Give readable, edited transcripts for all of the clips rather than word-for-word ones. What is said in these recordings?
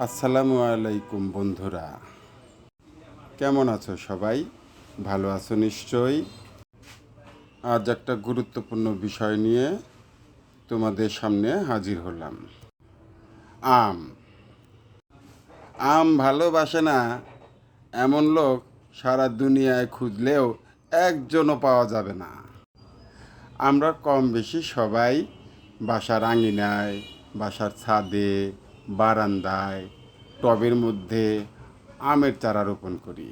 আসসালামু আলাইকুম বন্ধুরা, কেমন আছো সবাই? ভালো আছো নিশ্চয়ই। আজ একটা গুরুত্বপূর্ণ বিষয় নিয়ে তোমাদের সামনে হাজির হলাম। আম আম ভালোবাসে না এমন লোক সারা দুনিয়ায় খুঁজলেও একজনও পাওয়া যাবে না। আমরা কম বেশি সবাই বাসার আঙিনায়, বাসার ছাদে, বারান্দায়, টবের মধ্যে আমের চারা রোপণ করি।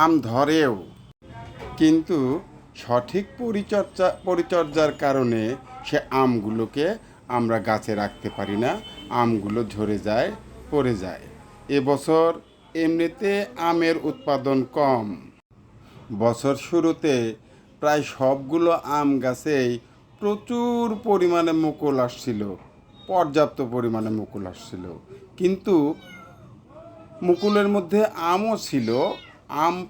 আম ধরেও, কিন্তু সঠিক পরিচর্যার কারণে সে আমগুলোকে আমরা গাছে রাখতে পারি না। আমগুলো ঝরে যায়, পড়ে যায়। এবছর এমনিতে আমের উৎপাদন কম। বছর শুরুতে প্রায় সবগুলো আম গাছেই প্রচুর পরিমাণে মুকুল আসছিল, পর্যাপ্ত পরিমাণে মুকুল আসছিল, কিন্তু মুকুলের মধ্যে আমও ছিল।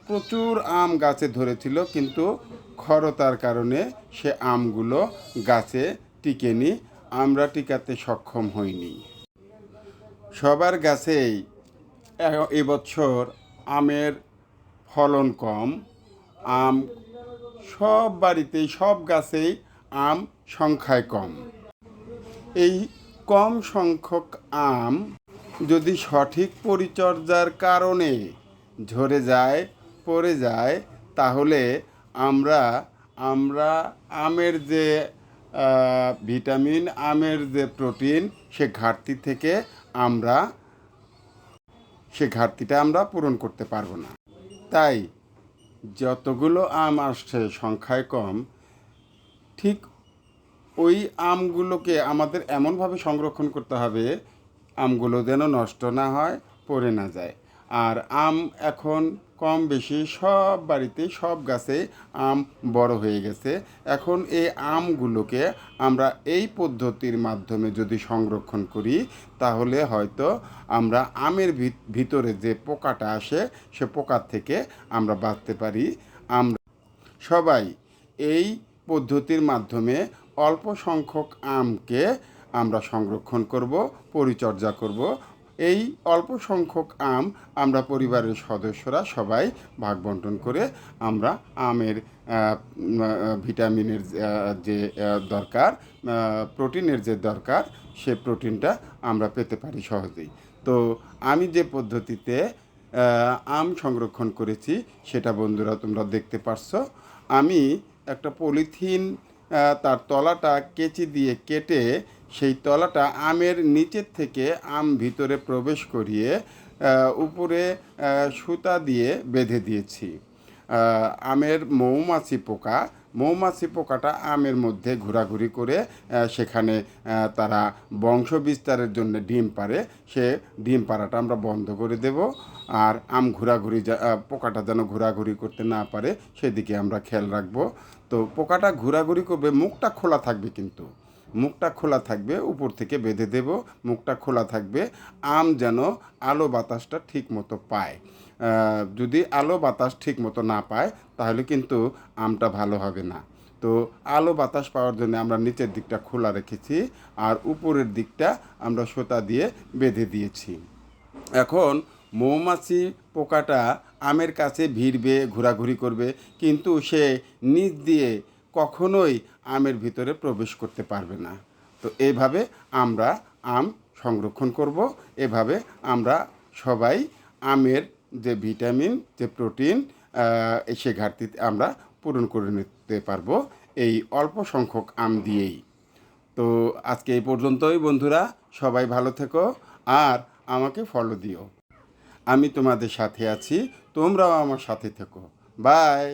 প্রচুর আম গাছে ধরেছিল, কিন্তু খরতার কারণে সে আমগুলো গাছে টিকেনি, আমরা টিকাতে সক্ষম হইনি। সবার গাছেই এবছর আমের ফলন কম। আম সব বাড়িতেই, সব গাছেই আম সংখ্যায় কম। এই কম সংখ্যক আম যদি সঠিক পরিচর্যার কারণে ঝরে যায়, পড়ে যায়, তাহলে আমরা আমরা আমের যে ভিটামিন, আমের যে প্রোটিন, আমরা সে ঘাটতিটা আমরা পূরণ করতে পারবো না। তাই যতগুলো আম আসছে সংখ্যায় কম, ঠিক ওই আমগুলোকে আমাদের এমনভাবে সংরক্ষণ করতে হবে আমগুলো যেন নষ্ট না হয়, পড়ে না যায়। আর আম এখন কম বেশি সব বাড়িতে, সব গাছে আম বড় হয়ে গেছে। এখন এই আমগুলোকে আমরা এই পদ্ধতির মাধ্যমে যদি সংরক্ষণ করি, তাহলে হয়তো আমরা আমের ভিতরে যে পোকাটা আসে, সে পোকার থেকে আমরা বাঁচতে পারি। আমরা সবাই এই পদ্ধতির মাধ্যমে অল্প সংখ্যক আমকে আমরা সংরক্ষণ করব, পরিচর্যা করব। এই অল্প সংখ্যক আম আমরা পরিবারের সদস্যরা সবাই ভাগ বন্টন করে আমরা আমের ভিটামিনের যে দরকার, প্রোটিনের যে দরকার, সে প্রোটিনটা আমরা পেতে পারি সহজেই। তো আমি যে পদ্ধতিতে আম সংরক্ষণ করেছি সেটা বন্ধুরা তোমরা দেখতে পারছো। আমি একটা পলিথিন, তার তলাটা কেচি দিয়ে কেটে সেই তলাটা আমের নিচের থেকে আম ভিতরে প্রবেশ করিয়ে উপরে সুতা দিয়ে বেঁধে দিয়েছি। আমের মৌমাছি পোকাটা আমের মধ্যে ঘোরাঘুরি করে সেখানে তারা বংশ বিস্তারের জন্য ডিম পাড়ে। সে ডিম পাড়াটা আমরা বন্ধ করে দেব। আর আম পোকাটা যেন ঘোরাঘুরি করতে না পারে সেদিকে আমরা খেয়াল রাখবো। তো পোকাটা ঘোরাঘুরি করবে, মুখটা খোলা থাকবে, কিন্তু মুখটা খোলা থাকবে, উপর থেকে বেঁধে দেব, মুখটা খোলা থাকবে। আম যেন আলো বাতাসটা ঠিক মতো পায়। যদি আলো বাতাস ঠিক মতো না পায়, তাহলে কিন্তু আমটা ভালো হবে না। তো আলো বাতাস পাওয়ার জন্য আমরা নিচের দিকটা খোলা রেখেছি, আর উপরের দিকটা আমরা সুতা দিয়ে বেঁধে দিয়েছি। এখন মৌমাছি পোকাটা আমের কাছে ভিড়বে, ঘোরাঘুরি করবে, কিন্তু সে নিচ দিয়ে কখনোই আমের ভিতরে প্রবেশ করতে পারবে না। তো এইভাবে আমরা আম সংরক্ষণ করব। এভাবে আমরা সবাই আমের যে ভিটামিন, যে প্রোটিন, সে ঘাটতি আমরা পূরণ করে নিতে পারবো এই অল্প সংখ্যক আম দিয়েই। তো আজকে এই পর্যন্তই বন্ধুরা, সবাই ভালো থেকো আর আমাকে ফলো দিও। আমি তোমাদের সাথে আছি, তোমরাও আমার সাথে থেকো। বাই।